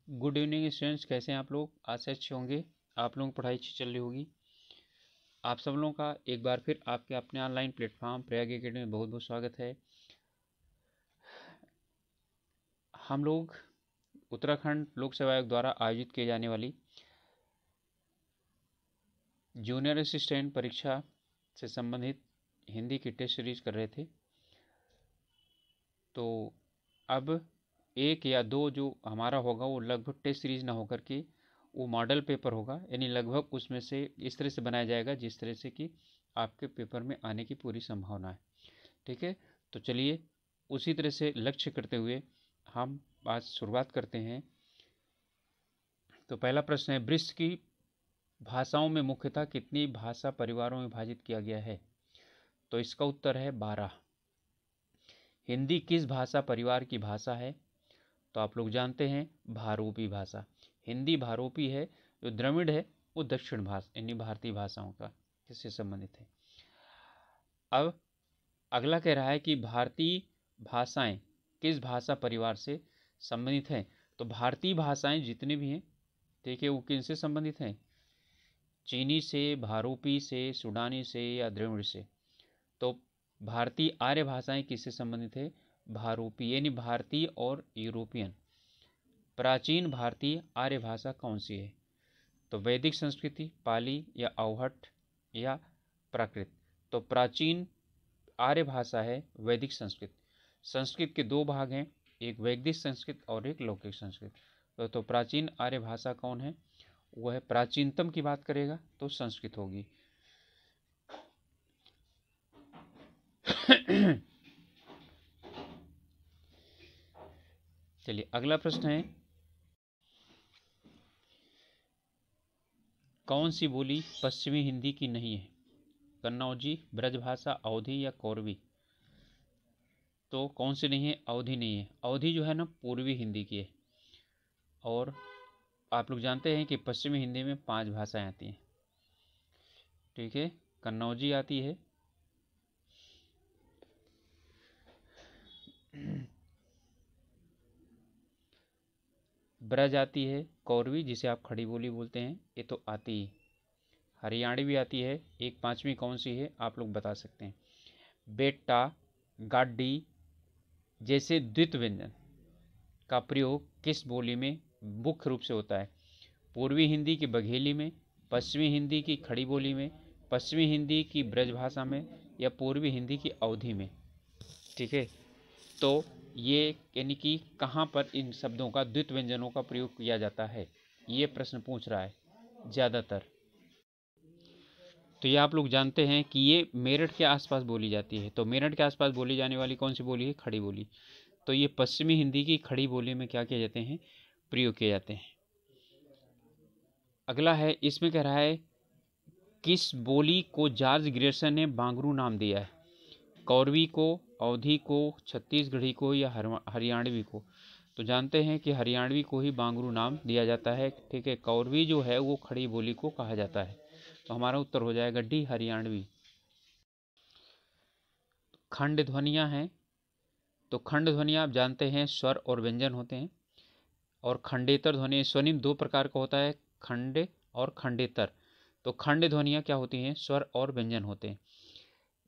Good evening students, कैसे हैं आप लोग। आज से अच्छे होंगे। आप लोगों की पढ़ाई अच्छी चल रही होगी। आप सब लोगों का एक बार फिर आपके अपने ऑनलाइन प्लेटफॉर्म प्रयाग एकेडमी में बहुत बहुत स्वागत है। हम लोग उत्तराखंड लोक सेवा आयोग द्वारा आयोजित किए जाने वाली जूनियर असिस्टेंट परीक्षा से संबंधित हिंदी की टेस्ट सीरीज कर रहे थे। तो अब एक या दो जो हमारा होगा वो लगभग टेस्ट सीरीज ना होकर के वो मॉडल पेपर होगा, यानी लगभग उसमें से इस तरह से बनाया जाएगा जिस तरह से कि आपके पेपर में आने की पूरी संभावना है। ठीक है, तो चलिए उसी तरह से लक्ष्य करते हुए हम आज शुरुआत करते हैं। तो पहला प्रश्न है, विश्व की भाषाओं में मुख्यतः कितनी भाषा परिवारों में विभाजित किया गया है। तो इसका उत्तर है 12। हिंदी किस भाषा परिवार की भाषा है। तो आप लोग जानते हैं भारोपी भाषा। हिंदी भारोपी है, जो द्रविड़ है वो दक्षिण भाषा यानी भारतीय भाषाओं का किससे संबंधित है। अब अगला कह रहा है कि भारतीय भाषाएं किस भाषा परिवार से संबंधित हैं। तो भारतीय भाषाएं जितने भी हैं, देखिए वो किनसे संबंधित हैं, चीनी से, भारोपी से, सूडानी से या द्रविड़ से। तो भारतीय आर्य भाषाएं किससे संबंधित है, भारोपी यानी भारतीय और यूरोपियन। प्राचीन भारतीय आर्य भाषा कौन सी है। तो वैदिक संस्कृति, पाली या अवहट या प्राकृत। तो प्राचीन आर्य भाषा है वैदिक संस्कृत। संस्कृत के दो भाग हैं, एक वैदिक संस्कृत और एक लौकिक संस्कृत। तो प्राचीन आर्य भाषा कौन है, वह प्राचीनतम की बात करेगा तो संस्कृत होगी। चलिए अगला प्रश्न है, कौन सी बोली पश्चिमी हिंदी की नहीं है। कन्नौजी, ब्रजभाषा, अवधी या कौरवी। तो कौन सी नहीं है, अवधी नहीं है। अवधी जो है ना पूर्वी हिंदी की है। और आप लोग जानते हैं कि पश्चिमी हिंदी में 5 भाषाएं आती हैं। ठीक है, कन्नौजी आती है, ब्रज आती है, कौरवी जिसे आप खड़ी बोली बोलते हैं ये तो आती है, हरियाणवी आती है। एक पांचवी कौन सी है आप लोग बता सकते हैं। बेटा, गाडी जैसे द्वित व्यंजन का प्रयोग किस बोली में मुख्य रूप से होता है। पूर्वी हिंदी की बघेली में, पश्चिमी हिंदी की खड़ी बोली में, पश्चिमी हिंदी की ब्रजभाषा में या पूर्वी हिंदी की अवधी में। ठीक है, तो ये यानी कि कहाँ पर इन शब्दों का द्वित व्यंजनों का प्रयोग किया जाता है, ये प्रश्न पूछ रहा है ज़्यादातर। तो ये आप लोग जानते हैं कि ये मेरठ के आसपास बोली जाती है। तो मेरठ के आसपास बोली जाने वाली कौन सी बोली है, खड़ी बोली। तो ये पश्चिमी हिंदी की खड़ी बोली में क्या किए जाते हैं, प्रयोग किए जाते हैं। अगला है, इसमें कह रहा है किस बोली को जॉर्ज ग्रियर्सन ने बांगरू नाम दिया है। कौरवी को, अवधी को, छत्तीसगढ़ी को या हरियाणवी को। तो जानते हैं कि हरियाणवी को ही बांगरू नाम दिया जाता है। ठीक है, कौरवी जो है वो खड़ी बोली को कहा जाता है। तो हमारा उत्तर हो जाएगा डी, हरियाणवी। खंड ध्वनियाँ हैं। तो खंड ध्वनियाँ आप जानते हैं स्वर और व्यंजन होते हैं। और खंडेतर ध्वनि, स्वनिम दो प्रकार का होता है, खंडे और खंडेतर। तो खंड ध्वनियाँ क्या होती हैं, स्वर और व्यंजन होते हैं।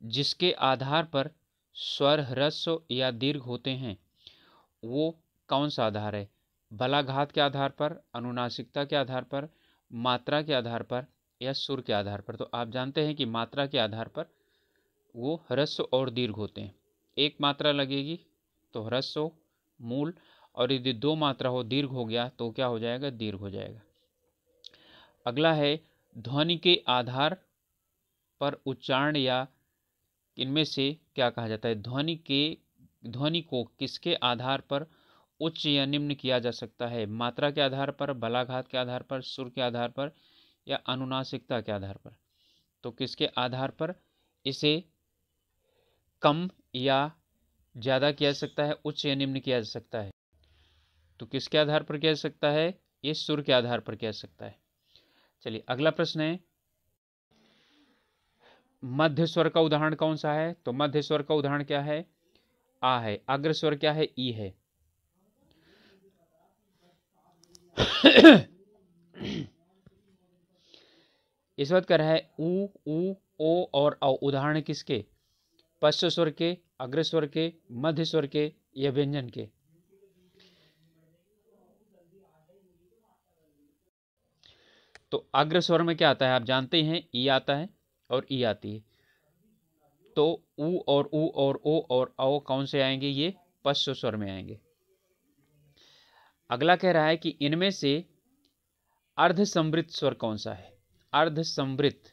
जिसके आधार पर स्वर, ह्रस्व या दीर्घ होते हैं वो कौन सा आधार है। बलाघात के आधार पर, अनुनासिकता के आधार पर, मात्रा के आधार पर या सुर के आधार पर। तो आप जानते हैं कि मात्रा के आधार पर वो ह्रस्व और दीर्घ होते हैं। एक मात्रा लगेगी तो ह्रस्व मूल, और यदि 2 मात्रा हो, दीर्घ हो गया तो क्या हो जाएगा, दीर्घ हो जाएगा। अगला है, ध्वनि के आधार पर उच्चारण या इनमें से क्या कहा जाता है। ध्वनि को किसके आधार पर उच्च या निम्न किया जा सकता है। मात्रा के आधार पर, बलाघात के आधार पर, सुर के आधार पर या अनुनासिकता के आधार पर। तो किसके आधार पर इसे कम या ज़्यादा किया जा सकता है, उच्च या निम्न किया जा सकता है। तो किसके आधार पर किया जा सकता है, ये सुर के आधार पर किया जा सकता है। चलिए अगला प्रश्न है, मध्य स्वर का उदाहरण कौन सा है। तो मध्य स्वर का उदाहरण क्या है, आ है। अग्र स्वर क्या है, ई है। इस बात कर रहा है उ, ओ और औ। उदाहरण किसके? पश्च स्वर के, अग्र स्वर के, मध्य स्वर के या व्यंजन के? तो अग्र स्वर में क्या आता है? आप जानते हैं ई आता है और ई आती है। तो उ और ओ और औ कौन से आएंगे? ये पश्च स्वर में आएंगे। अगला कह रहा है कि इनमें से अर्धसमृत स्वर कौन सा है? अर्धसमृत,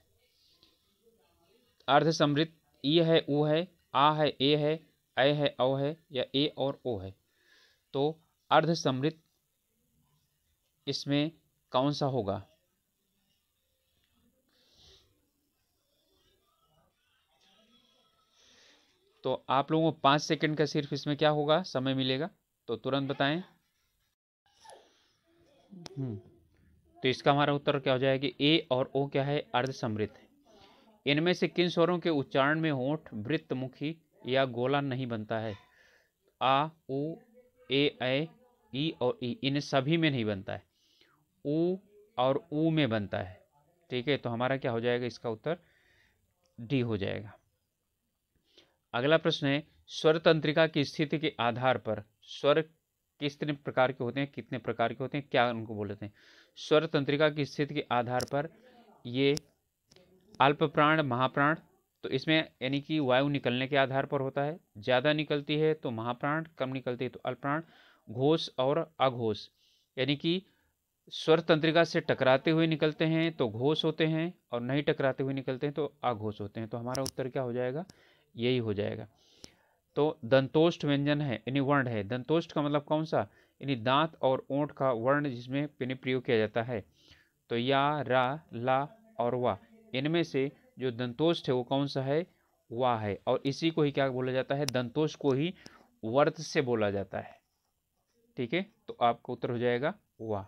अर्धसमृत ई है, उ है, आ है, ए है, ऐ है, औ है या ए और ओ है? तो अर्धसमृत इसमें कौन सा होगा? तो आप लोगों को 5 सेकंड का सिर्फ इसमें क्या होगा, समय मिलेगा, तो तुरंत बताएं। तो इसका हमारा उत्तर क्या हो जाएगा? ए और ओ क्या है? अर्धसमृत है। इनमें से किन स्वरों के उच्चारण में होंठ वृत्तमुखी या गोला नहीं बनता है? आ, उ, ए, ई और ई, इन सभी में नहीं बनता है, उ और ऊ में बनता है। ठीक है, तो हमारा क्या हो जाएगा? इसका उत्तर डी हो जाएगा। अगला प्रश्न है, स्वर तंत्रिका की स्थिति के आधार पर स्वर कितने प्रकार के होते हैं, कितने प्रकार के होते हैं, क्या उनको बोलते हैं? स्वर तंत्रिका की स्थिति के आधार पर ये अल्प प्राण, महाप्राण, तो इसमें यानी कि वायु निकलने के आधार पर होता है। ज़्यादा निकलती है तो महाप्राण, कम निकलती है तो अल्पप्राण। घोष और अघोष, यानी कि स्वर तंत्रिका से टकराते हुए निकलते हैं तो घोष होते हैं और नहीं टकराते हुए निकलते हैं तो अघोष होते हैं। तो हमारा उत्तर क्या हो जाएगा? यही हो जाएगा। तो दंतोष्ठ व्यंजन है, यानी वर्ण है। दंतोष्ठ का मतलब कौन सा? यानी दांत और ओंठ का वर्ण जिसमें प्रयोग किया जाता है। तो या, रा, ला और वा, इनमें से जो दंतोष्ठ है वो कौन सा है? वा है। और इसी को ही क्या बोला जाता है? दंतोष्ठ को ही वर्त से बोला जाता है। ठीक है, तो आपका उत्तर हो जाएगा वा।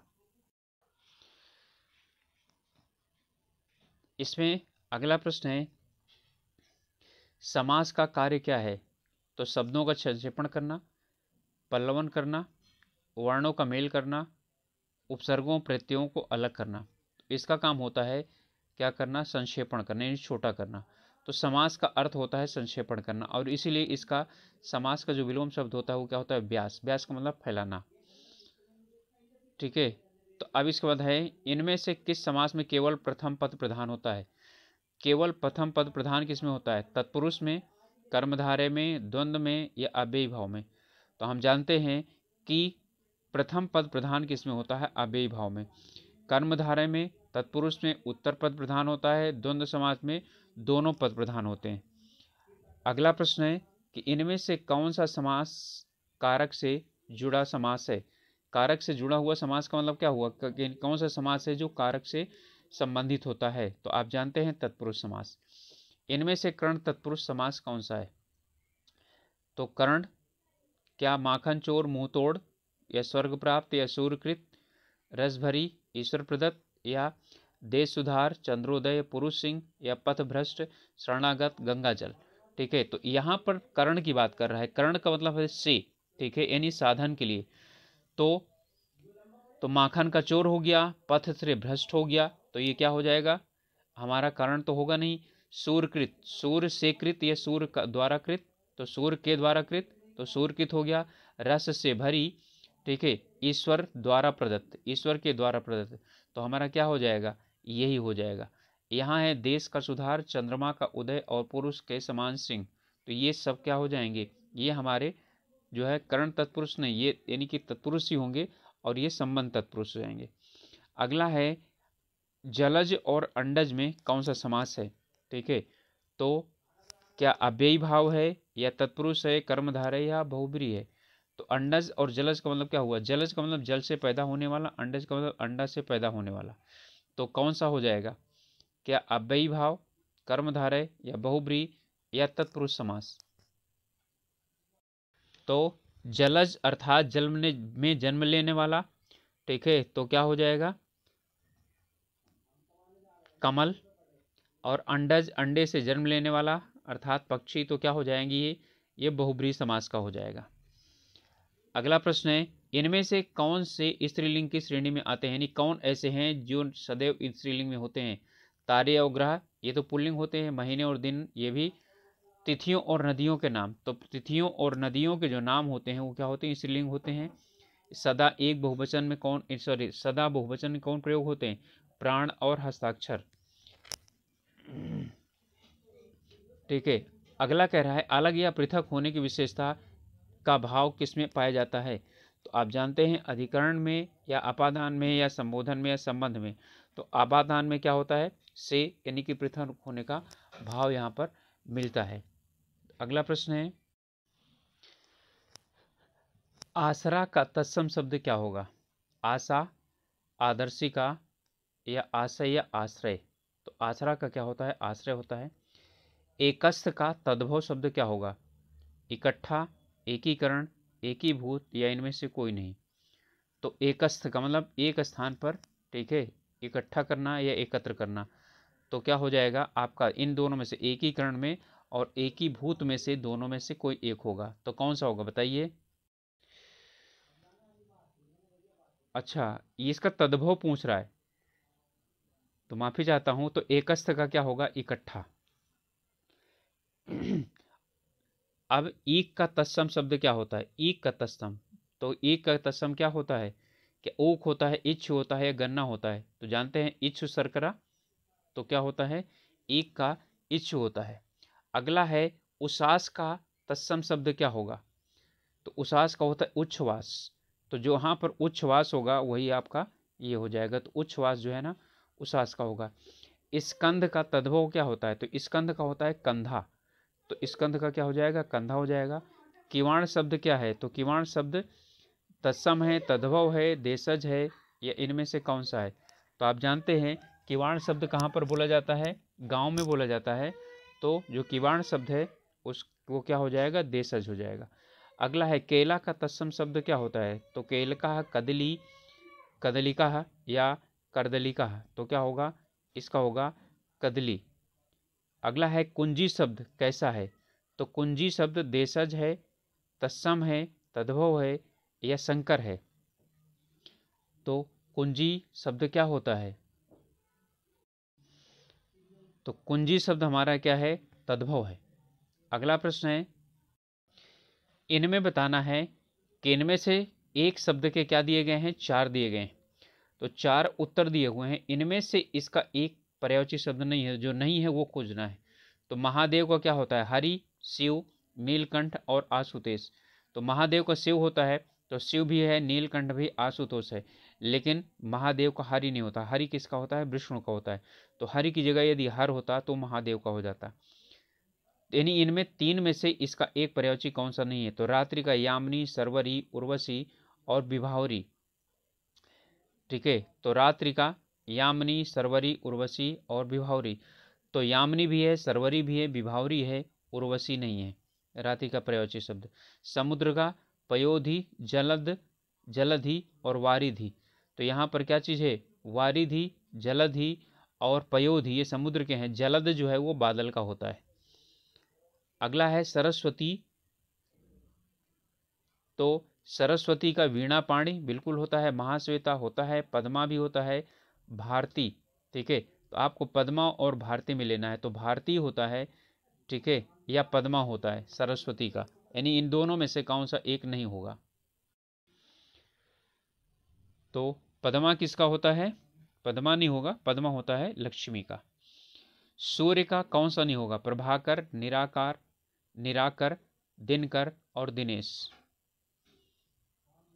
इसमें अगला प्रश्न है, समास का कार्य क्या है? तो शब्दों का संक्षेपण करना, पल्लवन करना, वर्णों का मेल करना, उपसर्गों प्रत्ययों को अलग करना। इसका काम होता है क्या करना? संक्षेपण करना, यानी छोटा करना। तो समास का अर्थ होता है संक्षेपण करना, और इसीलिए इसका समास का जो विलोम शब्द होता है वो क्या होता है? व्यास। व्यास का मतलब फैलाना। ठीक है, तो अब इसके बाद है, इनमें से किस समास में केवल प्रथम पद प्रधान होता है? केवल प्रथम पद प्रधान किसमें होता है? तत्पुरुष में, कर्मधारय में, द्वंद्व में या अव्ययी भाव में? तो हम जानते हैं कि प्रथम पद प्रधान किसमें होता है? अव्ययी भाव में। कर्मधारय में, तत्पुरुष में उत्तर पद प्रधान होता है, द्वंद्व समास में दोनों पद प्रधान होते हैं। अगला प्रश्न है कि इनमें से कौन सा समास कारक से जुड़ा समास है? कारक से जुड़ा हुआ समास का मतलब क्या हुआ? कौन सा समास है जो कारक से संबंधित होता है? तो आप जानते हैं तत्पुरुष समास। इनमें से कर्ण तत्पुरुष समास कौन सा है? तो कर्ण क्या माखन चोर, मुंह तोड़, या स्वर्ग प्राप्त, या सूर्यकृत, रस भरी, ईश्वर प्रदत्त, या देश सुधार, चंद्रोदय, पुरुष सिंह, या पथ भ्रष्ट, शरणागत, गंगा जल। ठीक है, तो यहाँ पर कर्ण की बात कर रहा है। कर्ण का मतलब है से, ठीक है, यानी साधन के लिए। तो माखन का चोर हो गया, पथ से भ्रष्ट हो गया, तो ये क्या हो जाएगा? हमारा कर्ण तो होगा नहीं। सूर्यकृत, सूर्य से कृत या सूर्य द्वारा कृत, तो सूर्य के द्वारा कृत, तो सूर्यकृत हो गया। रस से भरी, ठीक है, ईश्वर द्वारा प्रदत्त, ईश्वर के द्वारा प्रदत्त, तो हमारा क्या हो जाएगा? यही हो जाएगा। यहाँ है देश का सुधार, चंद्रमा का उदय और पुरुष के समान सिंह, तो ये सब क्या हो जाएंगे? ये हमारे जो है कर्ण तत्पुरुष नहीं, ये यानी कि तत्पुरुष ही होंगे और ये संबंध तत्पुरुष हो जाएंगे। अगला है, जलज और अंडज में कौन सा समास है? ठीक है, तो क्या अव्ययी भाव है, या तत्पुरुष है, कर्मधारय या बहुब्री है? तो अंडज और जलज का मतलब क्या हुआ? जलज का मतलब जल से पैदा होने वाला, अंडज का मतलब अंडा से पैदा होने वाला। तो कौन सा हो जाएगा? क्या अव्ययी भाव, कर्मधारय या बहुब्री या तत्पुरुष समास? तो जलज अर्थात जल में जन्म लेने वाला, ठीक है, तो क्या हो जाएगा? कमल। और अंडज अंडे से जन्म लेने वाला अर्थात पक्षी, तो क्या हो जाएंगी? ये बहुब्रीहि समास का हो जाएगा। अगला प्रश्न है, इनमें से कौन से स्त्रीलिंग की श्रेणी में आते हैं, यानी कौन ऐसे हैं जो सदैव स्त्रीलिंग में होते हैं। तारे और ग्रह ये तो पुल्लिंग होते हैं, महीने और दिन ये भी। तिथियों और नदियों के नाम, तो तिथियों और नदियों के जो नाम होते हैं वो क्या होते हैं, स्त्रीलिंग होते हैं। सदा एक बहुवचन में कौन, सॉरी सदा बहुवचन में कौन प्रयोग होते हैं, प्राण और हस्ताक्षर। ठीक है, अगला कह रहा है अलग या पृथक होने की विशेषता का भाव किसमें पाया जाता है। तो आप जानते हैं अधिकरण में या अपादान में या संबोधन में या संबंध में। तो अपादान में क्या होता है, से यानी कि पृथक होने का भाव यहाँ पर मिलता है। अगला प्रश्न है आसरा का तत्सम शब्द क्या होगा। आशा, आदर्शिका या आशय या आश्रय। तो आसरा का क्या होता है, आश्रय होता है। एकस्थ का तद्भव शब्द क्या होगा, इकट्ठा, एकीकरण, एकीभूत या इनमें से कोई नहीं। तो एकस्थ का मतलब एक स्थान पर, ठीक है, इकट्ठा करना या एकत्र करना। तो क्या हो जाएगा आपका, इन दोनों में से एकीकरण में और एकीभूत में से दोनों में से कोई एक होगा। तो कौन सा होगा बताइए। अच्छा, ये इसका तद्भव पूछ रहा है, तो माफी चाहता हूं। तो एकस्थ का क्या होगा, इकट्ठा। अब ईक का तत्सम शब्द क्या होता है, ईक का तत्सम। तो ईक का तत्सम क्या होता है, कि ऊक होता है, इच्छ होता है या गन्ना होता है। तो जानते हैं इच्छ शर्करा, तो क्या होता है, ईक का इच्छ होता है। अगला है उसास का तत्सम शब्द क्या होगा। तो उसास का होता है उच्छ्वास। तो जो यहाँ पर उच्छ्वास होगा वही आपका ये हो जाएगा। तो उच्छ्वास जो है ना उसास का होगा। स्कंध का तद्भव क्या होता है, तो स्कंध का होता है कंधा। तो स्कंध का क्या हो जाएगा, कंधा हो जाएगा। किवाण शब्द क्या है, तो किवाण शब्द तत्सम है, तद्भव है, देशज है, या इनमें से कौन सा है। तो आप जानते हैं किवाण शब्द कहाँ पर बोला जाता है, गांव में बोला जाता है। तो जो किवाण शब्द है उस वो क्या हो जाएगा, देशज हो जाएगा। अगला है केला का तत्सम शब्द क्या होता है। तो केलका, कदली, कदलिका या करदलिका। तो क्या होगा, इसका होगा कदली। अगला है कुंजी शब्द कैसा है। तो कुंजी शब्द देशज है, तत्सम है, तद्भव है या संकर है। तो कुंजी शब्द क्या होता है, तो कुंजी शब्द हमारा क्या है, तद्भव है। अगला प्रश्न है इनमें बताना है कि इनमें से एक शब्द के क्या दिए गए हैं, चार दिए गए हैं। तो चार उत्तर दिए हुए हैं, इनमें से इसका एक पर्यायवाची शब्द नहीं है, जो नहीं है वो खोजना है। तो महादेव का क्या होता है, हरि, शिव, नीलकंठ और आशुतोष। तो महादेव का शिव होता है, तो शिव भी है, नीलकंठ भी, आशुतोष है। लेकिन महादेव का हरि नहीं होता। हरि किसका होता है, विष्णु का होता है। तो हरि की जगह यदि हर होता तो महादेव का हो जाता। यानी इनमें तीन में से इसका एक पर्यायवाची कौन सा नहीं है। तो रात्रि का यामिनी, सरवरी, उर्वशी और विभावरी। ठीक है, तो रात्रि का यामिनी, सरवरी, उर्वशी और विभावरी। तो यामिनी भी है, सरवरी भी है, विभावरी है, उर्वशी नहीं है। रात्रि का पर्यायवाची शब्द। समुद्र का पयोधि, जलद, जलधि और वारिधि। तो यहाँ पर क्या चीज़ है, वारिधि, जलधि और पयोधि ये समुद्र के हैं। जलद जो है वो बादल का होता है। अगला है सरस्वती। तो सरस्वती का वीणा पाणी बिल्कुल होता है, महाश्वेता होता है, पद्मा भी होता है, भारती। ठीक है, तो आपको पद्मा और भारती में लेना है। तो भारती होता है, ठीक है, या पद्मा होता है सरस्वती का। यानी इन दोनों में से कौन सा एक नहीं होगा। तो पद्मा किसका होता है, पद्मा नहीं होगा, पद्मा होता है लक्ष्मी का। सूर्य का कौन सा नहीं होगा, प्रभाकर, निराकार, निराकर, दिनकर और दिनेश।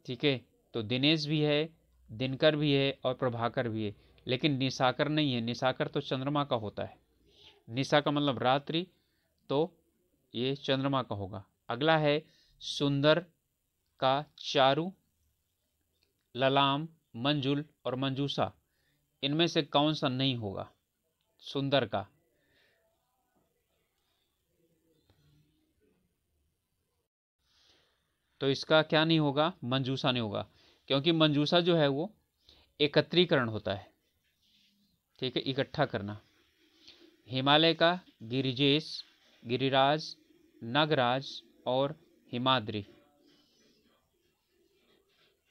ठीक है, तो दिनेश भी है, दिनकर भी है और प्रभाकर भी है। लेकिन निशाकर नहीं है, निशाकर तो चंद्रमा का होता है। निशा का मतलब रात्रि, तो ये चंद्रमा का होगा। अगला है सुंदर का चारु, ललाम, मंजुल और मंजूषा। इनमें से कौन सा नहीं होगा सुंदर का। तो इसका क्या नहीं होगा, मंजूषा नहीं होगा। क्योंकि मंजूषा जो है वो एकत्रीकरण होता है। ठीक है, इकट्ठा करना। हिमालय का गिरिजेश, गिरिराज, नगराज और हिमाद्री।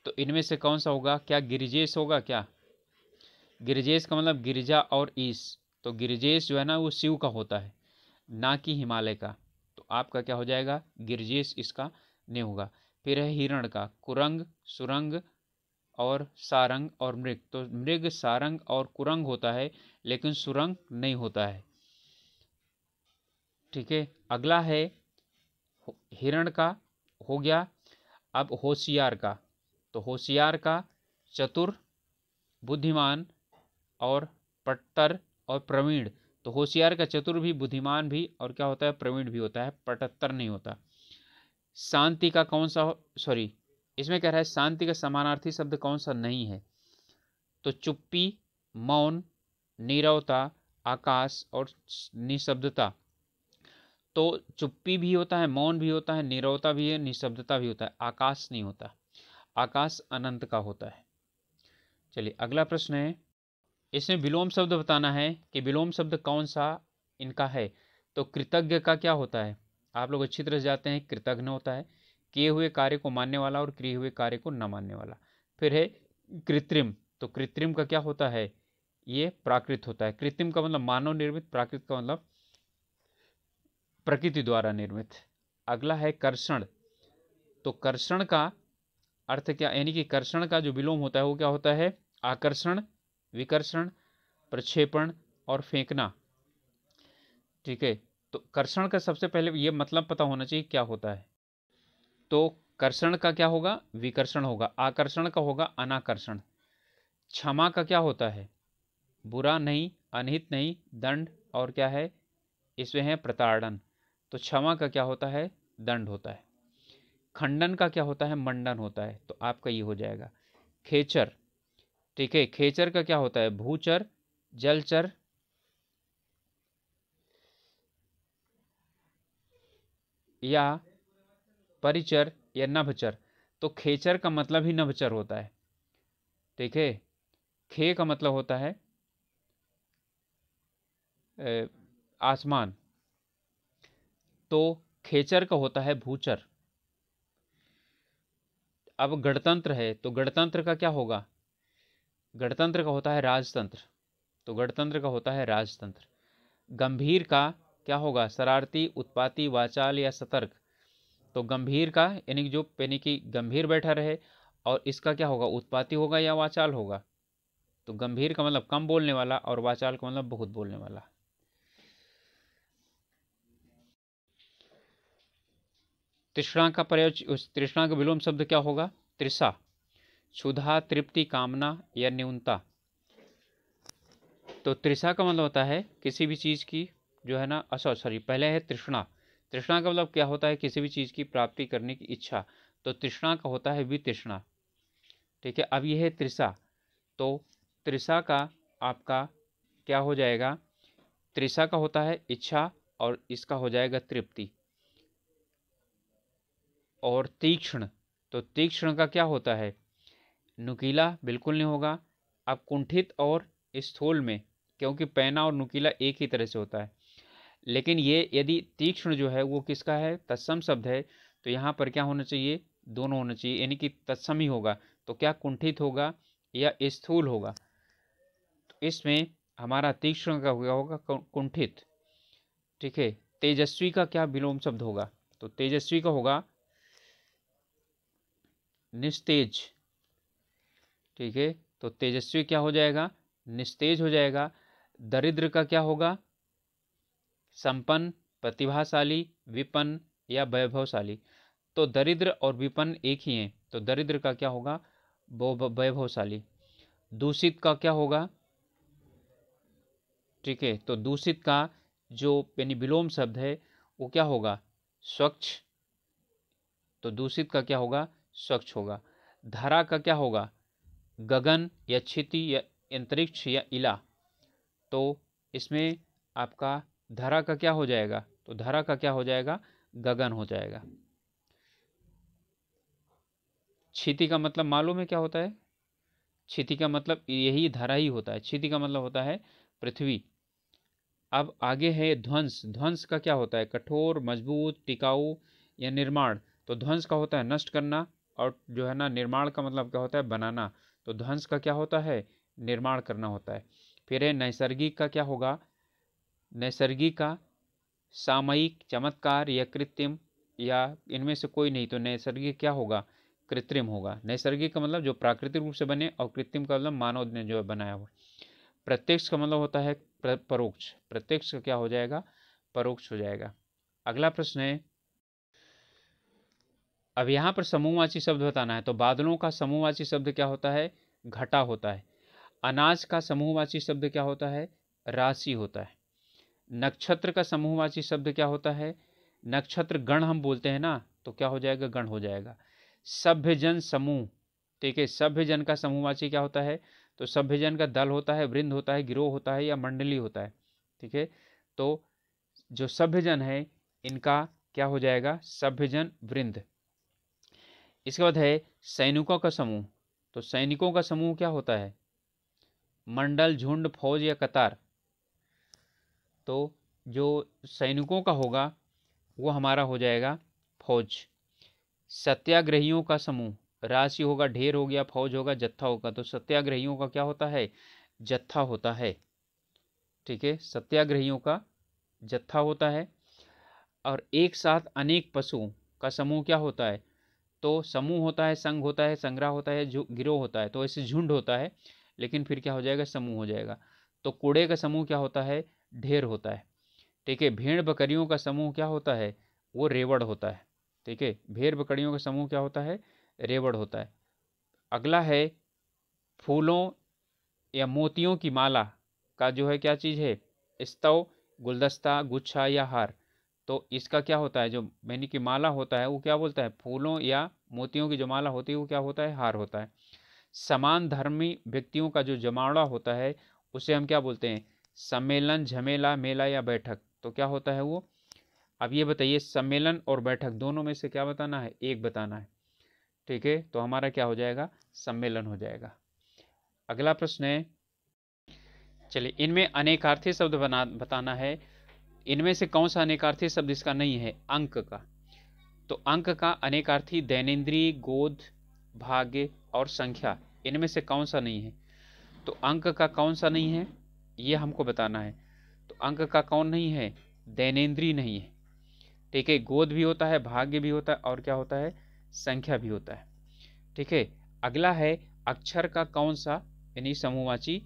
तो इनमें से कौन सा होगा? क्या गिरिजेश होगा? क्या गिरिजेश का मतलब गिरिजा और ईश, तो गिरिजेश जो है ना वो शिव का होता है, ना कि हिमालय का। तो आपका क्या हो जाएगा? गिरिजेश इसका नहीं होगा। फिर है हिरण का कुरंग, सुरंग और सारंग और मृग। तो मृग, सारंग और कुरंग होता है, लेकिन सुरंग नहीं होता है। ठीक है, अगला है हिरण का, हो गया। अब होशियार का, तो होशियार का चतुर, बुद्धिमान और पट्टर और प्रवीण। तो होशियार का चतुर भी, बुद्धिमान भी और क्या होता है? प्रवीण भी होता है, पचहत्तर नहीं होता। शांति का कौन सा, सॉरी, इसमें कह रहा है शांति का समानार्थी शब्द कौन सा नहीं है? तो चुप्पी, मौन, नीरवता, आकाश और निशब्दता। तो चुप्पी भी होता है, मौन भी होता है, नीरवता भी है, निशब्दता भी होता है, आकाश नहीं होता। आकाश अनंत का होता है। चलिए अगला प्रश्न है, इसमें विलोम शब्द बताना है कि विलोम शब्द कौन सा इनका है। तो कृतज्ञ का क्या होता है? आप लोग अच्छी तरह से जाते हैं, कृतज्ञ होता है किए हुए कार्य को मानने वाला और किए हुए कार्य को न मानने वाला। फिर है कृत्रिम, तो कृत्रिम का क्या होता है? ये प्राकृत होता है। कृत्रिम का मतलब मानव निर्मित, प्राकृत का मतलब प्रकृति द्वारा निर्मित। अगला है कर्षण, तो कर्षण का अर्थ क्या, यानी कि कर्षण का जो विलोम होता है वो क्या होता है? आकर्षण, विकर्षण, प्रक्षेपण और फेंकना। ठीक है, तो कर्षण का सबसे पहले ये मतलब पता होना चाहिए क्या होता है। तो कर्षण का क्या होगा? विकर्षण होगा। आकर्षण का होगा अनाकर्षण। क्षमा का क्या होता है? बुरा नहीं, अनहित नहीं, दंड और क्या है इसमें है? प्रताड़न। तो क्षमा का क्या होता है? दंड होता है। खंडन का क्या होता है? मंडन होता है। तो आपका ये हो जाएगा खेचर। ठीक है, खेचर का क्या होता है? भूचर, जलचर या परिचर या नभचर। तो खेचर का मतलब ही नभचर होता है। ठीक है, खे का मतलब होता है आसमान, तो खेचर का होता है भूचर। अब गणतंत्र है, तो गणतंत्र का क्या होगा? गणतंत्र का होता है राजतंत्र, तो गणतंत्र का होता है राजतंत्र। गंभीर का क्या होगा? शरारती, उत्पाती, वाचाल या सतर्क। तो गंभीर का यानी कि गंभीर बैठा रहे, और इसका क्या होगा? उत्पाती होगा या वाचाल होगा? तो गंभीर का मतलब कम बोलने वाला और वाचाल का मतलब बहुत बोलने वाला। तृष्णा का प्रयोग, तृष्णा का विलोम शब्द क्या होगा? तृषा। क्षुधा, तृप्ति, कामना या न्यूनता। तो तृषा का मतलब होता है किसी भी चीज की जो है ना, सॉरी, पहले है तृष्णा। तृष्णा का मतलब क्या होता है? किसी भी चीज की प्राप्ति करने की इच्छा। तो तृष्णा का होता है वितृष्णा। ठीक है, अब यह है तृषा, तो तृषा का आपका क्या हो जाएगा? तृषा का होता है इच्छा और इसका हो जाएगा तृप्ति। और तीक्ष्ण, तो तीक्ष्ण का क्या होता है? नुकीला बिल्कुल नहीं होगा। अब कुंठित और स्थूल में, क्योंकि पैना और नुकीला एक ही तरह से होता है, लेकिन ये यदि तीक्ष्ण जो है वो किसका है? तत्सम शब्द है, तो यहाँ पर क्या होना चाहिए? दोनों होना चाहिए, यानी कि तत्सम ही होगा। तो क्या कुंठित होगा या स्थूल होगा? तो इसमें हमारा तीक्ष्ण का होगा कुंठित। ठीक है, तेजस्वी का क्या विलोम शब्द होगा? तो तेजस्वी का होगा निस्तेज। ठीक है, तो तेजस्वी क्या हो जाएगा? निस्तेज हो जाएगा। दरिद्र का क्या होगा? संपन्न, प्रतिभाशाली, विपन्न या वैभवशाली। तो दरिद्र और विपन्न एक ही हैं, तो दरिद्र का क्या होगा? वैभवशाली। दूषित का क्या होगा? ठीक है, तो दूषित का जो यानी विलोम शब्द है वो क्या होगा? स्वच्छ। तो दूषित का क्या होगा? स्वच्छ होगा। धरा का क्या होगा? गगन या क्षिति या अंतरिक्ष या इला। तो इसमें आपका धरा का क्या हो जाएगा? तो धरा का क्या हो जाएगा? गगन हो जाएगा। क्षिति का मतलब मालूम है क्या होता है? क्षिति का मतलब यही धरा ही होता है। क्षिति का मतलब होता है पृथ्वी। अब आगे है ध्वंस। ध्वंस का क्या होता है? कठोर, मजबूत, टिकाऊ या निर्माण। तो ध्वंस का होता है नष्ट करना, और जो है ना निर्माण का मतलब क्या होता है, बनाना। तो ध्वंस का क्या होता है, निर्माण करना होता है। फिर है नैसर्गिक का क्या होगा, नैसर्गिक का सामयिक, चमत्कार या कृत्रिम, या इनमें से कोई नहीं। तो नैसर्गिक क्या होगा, कृत्रिम होगा। नैसर्गिक का मतलब जो प्राकृतिक रूप से बने, और कृत्रिम का मतलब मानव ने जो बनाया हो। प्रत्यक्ष का मतलब होता है परोक्ष, प्रत्यक्ष का क्या हो जाएगा, परोक्ष हो जाएगा। अगला प्रश्न है, अब यहाँ पर समूहवाची शब्द बताना है। तो बादलों का समूहवाची शब्द क्या होता है, घटा होता है। अनाज का समूहवाची शब्द क्या होता है, राशि होता है। नक्षत्र का समूहवाची शब्द क्या होता है, नक्षत्र गण हम बोलते हैं ना, तो क्या हो जाएगा, गण हो जाएगा। सभ्यजन समूह, ठीक है, सभ्यजन का समूहवाची क्या होता है, तो सभ्यजन का दल होता है, वृंद होता है, गिरोह होता है, या मंडली होता है। ठीक है, तो जो सभ्यजन है इनका क्या हो जाएगा, सभ्यजन वृंद। इसके बाद है सैनिकों का समूह। तो सैनिकों का समूह क्या होता है, मंडल, झुंड, फौज या कतार। तो जो सैनिकों का होगा वो हमारा हो जाएगा फौज। सत्याग्रहियों का समूह, राशि होगा, ढेर हो गया, फौज होगा, जत्था होगा। तो सत्याग्रहियों का क्या होता है, जत्था होता है। ठीक है, सत्याग्रहियों का जत्था होता है। और एक साथ अनेक पशुओं का समूह क्या होता है, तो समूह होता है, संघ होता है, संग्रह होता है, जो गिरोह होता है। तो ऐसे झुंड होता है, लेकिन फिर क्या हो जाएगा, समूह हो जाएगा। तो कूड़े का समूह क्या होता है, ढेर होता है। ठीक है, भेड़ बकरियों का समूह क्या होता है, वो रेवड़ होता है। ठीक है, भेड़ बकरियों का समूह क्या होता है, रेवड़ होता है। अगला है फूलों या मोतियों की माला का जो है क्या चीज़ है, स्तव, गुलदस्ता, गुच्छा या हार। तो इसका क्या होता है, जो मैंने की माला होता है वो क्या बोलता है, फूलों या मोतियों की जो माला होती है वो क्या होता है, हार होता है। समान धर्मी व्यक्तियों का जो जमावड़ा होता है उसे हम क्या बोलते हैं, सम्मेलन, झमेला, मेला या बैठक। तो क्या होता है वो, अब ये बताइए, सम्मेलन और बैठक दोनों में से क्या बताना है, एक बताना है। ठीक है, तो हमारा क्या हो जाएगा, सम्मेलन हो जाएगा। अगला प्रश्न है, चलिए इनमें अनेकार्थी शब्द बताना है। इनमें से कौन सा अनेकार्थी शब्द इसका नहीं है, अंक का। तो अंक का अनेकार्थी दैनेन्द्रीय, गोद, भाग्य और संख्या, इनमें से कौन सा नहीं है। तो अंक का कौन सा नहीं है, ये हमको बताना है। तो अंक का कौन नहीं है, दैनेन्द्रीय नहीं है। ठीक है, गोद भी होता है, भाग्य भी होता है, और क्या होता है, संख्या भी होता है। ठीक है, अगला है अक्षर का कौन सा यानी समूहवाची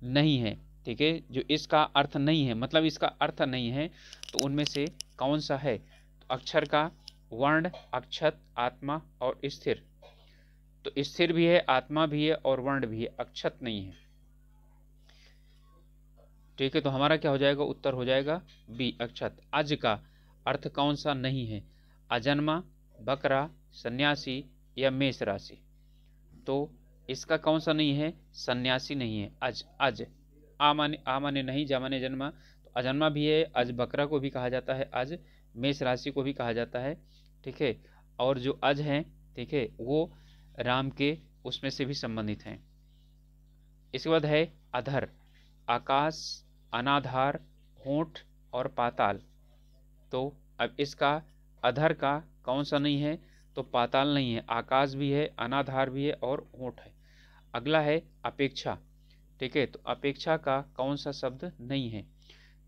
नहीं है। ठीक है, जो इसका अर्थ नहीं है, मतलब इसका अर्थ नहीं है, तो उनमें से कौन सा है। तो अक्षर का वर्ण, अक्षत, आत्मा और स्थिर। तो स्थिर भी है, आत्मा भी है और वर्ण भी है, अक्षत नहीं है। ठीक है, तो हमारा क्या हो जाएगा, उत्तर हो जाएगा बी, अक्षत। अज का अर्थ कौन सा नहीं है, अजन्मा, बकरा, सन्यासी या मेष राशि। तो इसका कौन सा नहीं है, सन्यासी नहीं है। अज, अज, आ माने नहीं, जा माने जन्मा, तो अजन्मा भी है, अज बकरा को भी कहा जाता है, अज मेष राशि को भी कहा जाता है। ठीक है, और जो अज हैं, ठीक है, वो राम के उसमें से भी संबंधित हैं। इसके बाद है अधर, आकाश, अनाधार, होंठ और पाताल। तो अब इसका अधर का कौन सा नहीं है, तो पाताल नहीं है, आकाश भी है, अनाधार भी है और होंठ है। अगला है अपेक्षा। ठीक है, तो अपेक्षा का कौन सा शब्द नहीं है,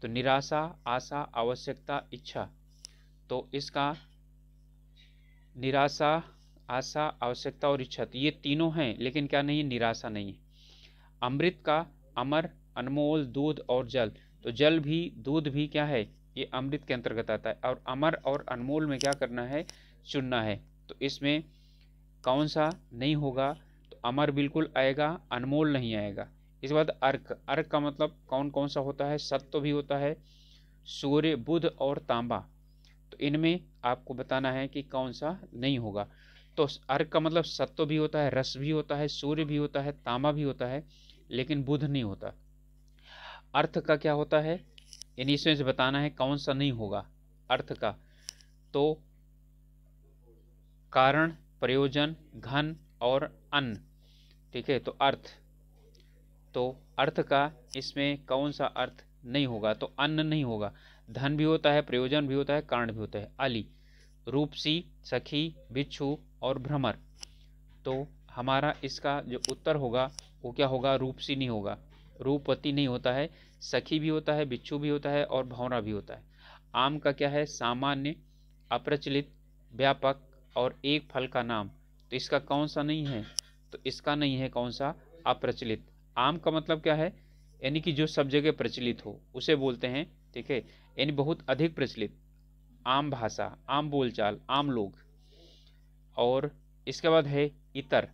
तो निराशा, आशा, आवश्यकता, इच्छा। तो इसका निराशा, आशा, आवश्यकता और इच्छा, तो ये तीनों हैं, लेकिन क्या नहीं है, निराशा नहीं है। अमृत का अमर, अनमोल, दूध और जल। तो जल भी, दूध भी क्या है, ये अमृत के अंतर्गत आता है। और अमर और अनमोल में क्या करना है, चुनना है। तो इसमें कौन सा नहीं होगा, तो अमर बिल्कुल आएगा, अनमोल नहीं आएगा। इसके बाद अर्क, अर्क का मतलब कौन कौन सा होता है, सत्व भी होता है, सूर्य, बुध और तांबा। तो इनमें आपको बताना है कि कौन सा नहीं होगा। तो अर्क का मतलब सत्व भी होता है, रस भी होता है, सूर्य भी होता है, तांबा भी होता है, लेकिन बुध नहीं होता। अर्थ का क्या होता है, यानी इसमें से बताना है कौन सा नहीं होगा अर्थ का। तो कारण, प्रयोजन, घन और अन्न। ठीक है, तो अर्थ, तो अर्थ का इसमें कौन सा अर्थ नहीं होगा, तो अन्न नहीं होगा। धन भी होता है, प्रयोजन भी होता है, कारण भी होता है। अली, रूपसी, सखी, बिच्छू और भ्रमर। तो हमारा इसका जो उत्तर होगा वो क्या होगा, रूपसी नहीं होगा, रूपवती नहीं होता है, सखी भी होता है, बिच्छू भी होता है और भौरा भी होता है। आम का क्या है, सामान्य, अप्रचलित, व्यापक और एक फल का नाम। तो इसका कौन सा नहीं है, तो इसका नहीं है कौन सा, अप्रचलित। आम का मतलब क्या है, यानी कि जो सब जगह प्रचलित हो उसे बोलते हैं, ठीक है, यानी बहुत अधिक प्रचलित, आम भाषा, आम बोलचाल, आम लोग। और इसके बाद है इतर।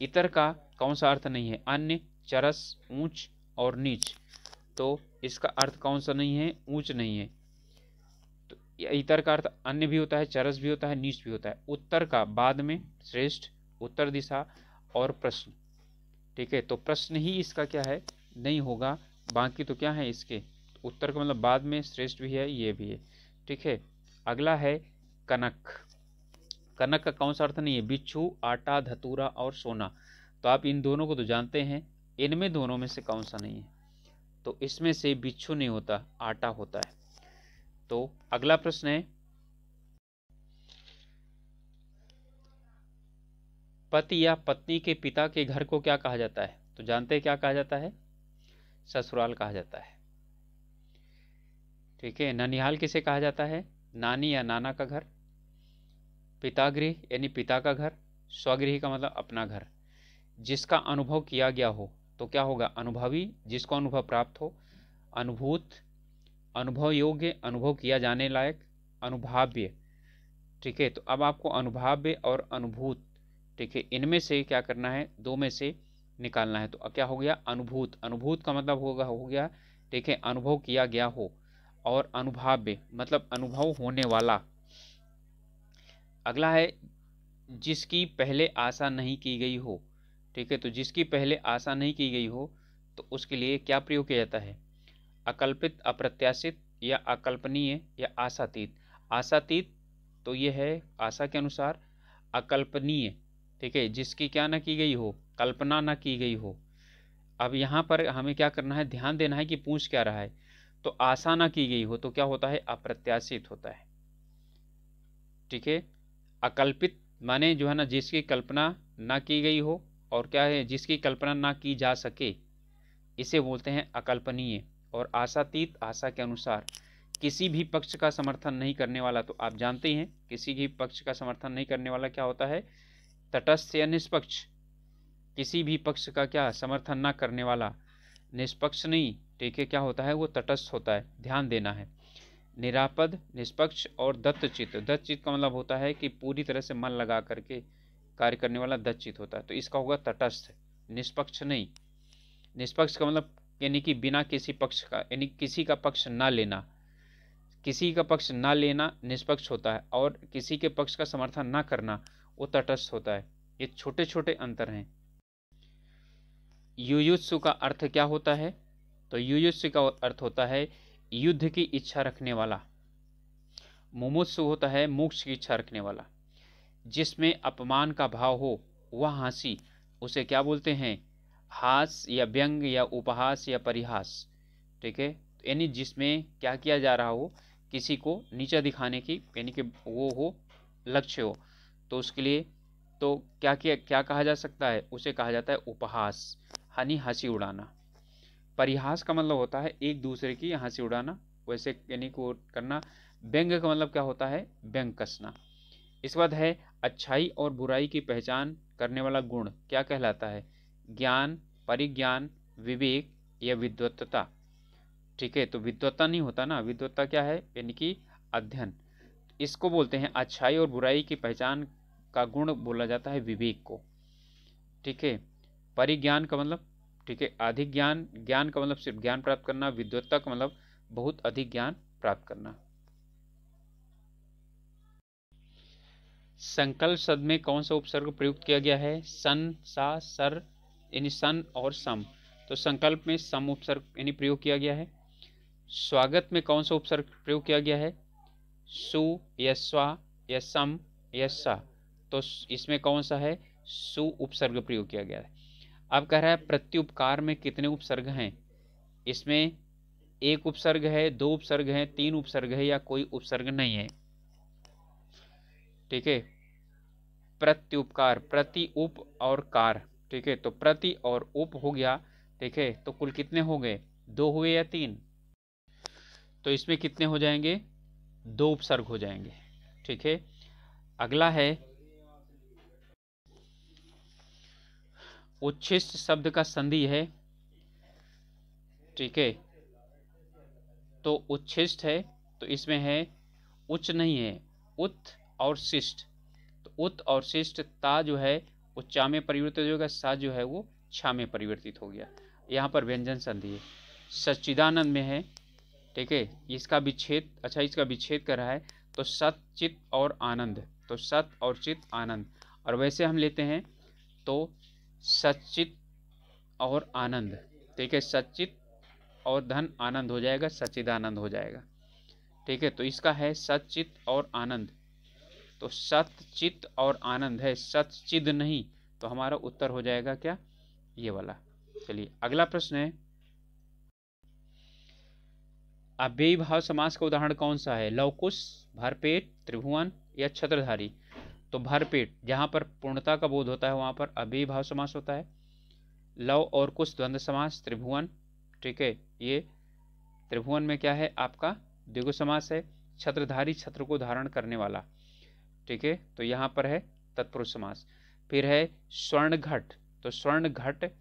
इतर का कौन सा अर्थ नहीं है, अन्य, चरस, ऊंच और नीच। तो इसका अर्थ कौन सा नहीं है, ऊंच नहीं है। तो इतर का अर्थ अन्य भी होता है, चरस भी होता है, नीच भी होता है। उत्तर का बाद में, श्रेष्ठ, उत्तर दिशा और प्रश्न, ठीक है। तो प्रश्न ही इसका क्या है, नहीं होगा, बाकी तो क्या है इसके, उत्तर का मतलब बाद में, श्रेष्ठ भी है, ये भी है, ठीक है। अगला है कनक। कनक का कौन सा अर्थ नहीं है, बिच्छू, आटा, धतूरा और सोना। तो आप इन दोनों को तो जानते हैं, इनमें दोनों में से कौन सा नहीं है, तो इसमें से बिच्छू नहीं होता, आटा होता है। तो अगला प्रश्न है, पति या पत्नी के पिता के घर को क्या कहा जाता है, तो जानते हैं क्या कहा जाता है, ससुराल कहा जाता है, ठीक है। ननिहाल किसे कहा जाता है, नानी या नाना का घर। पितागृह यानी पिता का घर। स्वगृह का मतलब अपना घर। जिसका अनुभव किया गया हो तो क्या होगा, अनुभवी, जिसको अनुभव प्राप्त हो। अनुभूत, अनुभव योग्य, अनुभव किया जाने लायक। अनुभाव्य, ठीक है। तो अब आपको अनुभाव्य और अनुभूत, ठीक है, इनमें से क्या करना है, दो में से निकालना है। तो क्या हो गया, अनुभूत। अनुभूत का मतलब होगा, हो गया, ठीक है, अनुभव किया गया हो। और अनुभाव्य मतलब अनुभव होने वाला। अगला है जिसकी पहले आशा नहीं की गई हो, ठीक है। तो जिसकी पहले आशा नहीं की गई हो तो उसके लिए क्या प्रयोग किया जाता है, अकल्पित, अप्रत्याशित या अकल्पनीय या आशातीत। आशातीत तो ये है आशा के अनुसार। अकल्पनीय, ठीक है, जिसकी क्या ना की गई हो, कल्पना ना की गई हो। अब यहाँ पर हमें क्या करना है, ध्यान देना है कि पूछ क्या रहा है। तो आशा ना की गई हो तो क्या होता है, अप्रत्याशित होता है, ठीक है। अकल्पित माने जो है ना, जिसकी कल्पना ना की गई हो, और क्या है, जिसकी कल्पना ना की जा सके, इसे बोलते हैं अकल्पनीय। और आशातीत, आशा के अनुसार। किसी भी पक्ष का समर्थन नहीं करने वाला, तो आप जानते हैं किसी भी पक्ष का समर्थन नहीं करने वाला क्या होता है, तटस्थ या निष्पक्ष। किसी भी पक्ष का क्या, समर्थन ना करने वाला, निष्पक्ष नहीं, ठीक है, क्या होता है, वो तटस्थ होता है, ध्यान देना है। निरापद, निष्पक्ष और दत्तचित्त। दत्तचित्त का मतलब होता है कि पूरी तरह से मन लगा करके कार्य करने वाला दत्तचित्त होता है। तो इसका होगा तटस्थ, निष्पक्ष नहीं। निष्पक्ष का मतलब यानी कि बिना किसी पक्ष का, यानी किसी का पक्ष ना लेना। किसी का पक्ष ना लेना निष्पक्ष होता है, और किसी के पक्ष का समर्थन ना करना वो तटस्थ होता है। ये छोटे छोटे अंतर हैं। युयुत्सु का अर्थ क्या होता है, तो युयुत्सु का अर्थ होता है युद्ध की इच्छा रखने वाला। मुमुत्सु होता है मोक्ष की इच्छा रखने वाला। जिसमें अपमान का भाव हो वह हंसी, उसे क्या बोलते हैं, हास या व्यंग या उपहास या परिहास, ठीक है। यानी जिसमें क्या किया जा रहा हो, किसी को नीचा दिखाने की, यानी कि वो हो, लक्ष्य हो, तो उसके लिए तो क्या कहा जा सकता है, उसे कहा जाता है उपहास, यानी हंसी उड़ाना। परिहास का मतलब होता है एक दूसरे की हंसी उड़ाना, वैसे यानी को करना। व्यंग का मतलब क्या होता है, व्यंग कसना। इसके बाद है अच्छाई और बुराई की पहचान करने वाला गुण क्या कहलाता है, ज्ञान, परिज्ञान, विवेक या विद्वत्ता, ठीक है। तो विद्वत्ता नहीं होता ना, विद्वत्ता क्या है, यानी कि अध्ययन। इसको बोलते हैं, अच्छाई और बुराई की पहचान का गुण बोला जाता है विवेक को, ठीक है। परिज्ञान का मतलब, ठीक है, अधिक ज्ञान। ज्ञान का मतलब सिर्फ ज्ञान प्राप्त करना। विद्वत्ता का मतलब बहुत अधिक ज्ञान प्राप्त करना। संकल्प शब्द में कौन सा उपसर्ग प्रयुक्त किया गया है, सन, सा, सर, यानी सन और सम। तो संकल्प में सम उपसर्ग यानी प्रयोग किया गया है। स्वागत में कौन सा उपसर्ग प्रयोग किया गया है, सु या स्वा या सम या सा। तो इसमें कौन सा है, सु उपसर्ग प्रयोग किया गया है। अब कह रहा है प्रत्युपकार में कितने उपसर्ग हैं, इसमें एक उपसर्ग है, दो उपसर्ग है, तीन उपसर्ग है या कोई उपसर्ग नहीं है, ठीक है। प्रत्युपकार, प्रति उप और कार, ठीक है। तो प्रति और उप हो गया, ठीक है। तो कुल कितने हो गए, 2 हुए या 3? तो इसमें कितने हो जाएंगे, 2 उपसर्ग हो जाएंगे, ठीक है। अगला है उच्छिष्ट शब्द का संधि है, ठीक है। तो उच्छिष्ट है तो इसमें है उच्च नहीं है, उत और शिष्ट। तो उत और शिष्ट, ता जो है वो चा में परिवर्तित हो गया, सा जो है वो छा में परिवर्तित हो गया। यहाँ पर व्यंजन संधि है। सच्चिदानंद में है, ठीक है। इसका विच्छेद, अच्छा इसका विच्छेद कर रहा है, तो सत चित और आनंद, तो सत और चित आनंद। और वैसे हम लेते हैं तो सच्चित और आनंद, ठीक है। सच्चित और धन आनंद हो जाएगा, सच्चिदानंद हो जाएगा, ठीक है। तो इसका है सच्चित और आनंद, तो सतचित और आनंद है, सच्चिद नहीं। तो हमारा उत्तर हो जाएगा क्या, ये वाला। चलिए अगला प्रश्न है, अव्ययी भाव समास का उदाहरण कौन सा है, लवकुश, भरपेट, त्रिभुवन या छत्रधारी? तो भरपेट, जहां पर पूर्णता का बोध होता है वहां पर अव्ययी भाव समास होता है। लव और कुश द्वंद्व समास, त्रिभुवन, ठीक है, ये त्रिभुवन में क्या है आपका द्विगु समास है। छत्रधारी, छत्र को धारण करने वाला, ठीक है। तो यहाँ पर है तत्पुरुष समास। फिर है स्वर्ण घट, तो स्वर्ण घट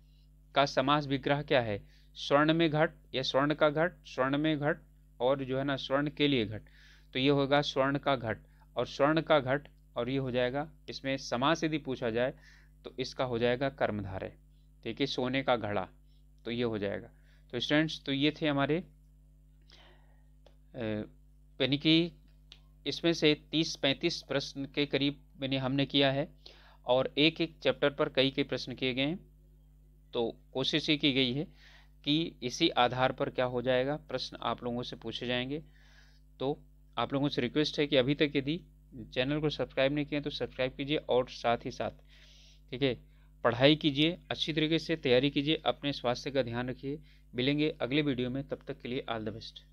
का समास विग्रह क्या है, स्वर्ण में घट या स्वर्ण का घट, स्वर्ण में घट और जो है ना स्वर्ण के लिए घट। तो ये होगा स्वर्ण का घट और स्वर्ण का घट, और ये हो जाएगा, इसमें समास यदि पूछा जाए तो इसका हो जाएगा कर्मधारय, ठीक है, सोने का घड़ा। तो ये हो जाएगा। तो स्टूडेंट्स, तो ये थे हमारे यानी कि इसमें से 30-35 प्रश्न के करीब हमने किया है, और एक एक चैप्टर पर कई कई प्रश्न किए गए हैं। तो कोशिश ये की गई है कि इसी आधार पर क्या हो जाएगा, प्रश्न आप लोगों से पूछे जाएंगे। तो आप लोगों से रिक्वेस्ट है कि अभी तक यदि चैनल को सब्सक्राइब नहीं किए तो सब्सक्राइब कीजिए, और साथ ही साथ, ठीक है, पढ़ाई कीजिए, अच्छी तरीके से तैयारी कीजिए, अपने स्वास्थ्य का ध्यान रखिए। मिलेंगे अगले वीडियो में, तब तक के लिए ऑल द बेस्ट।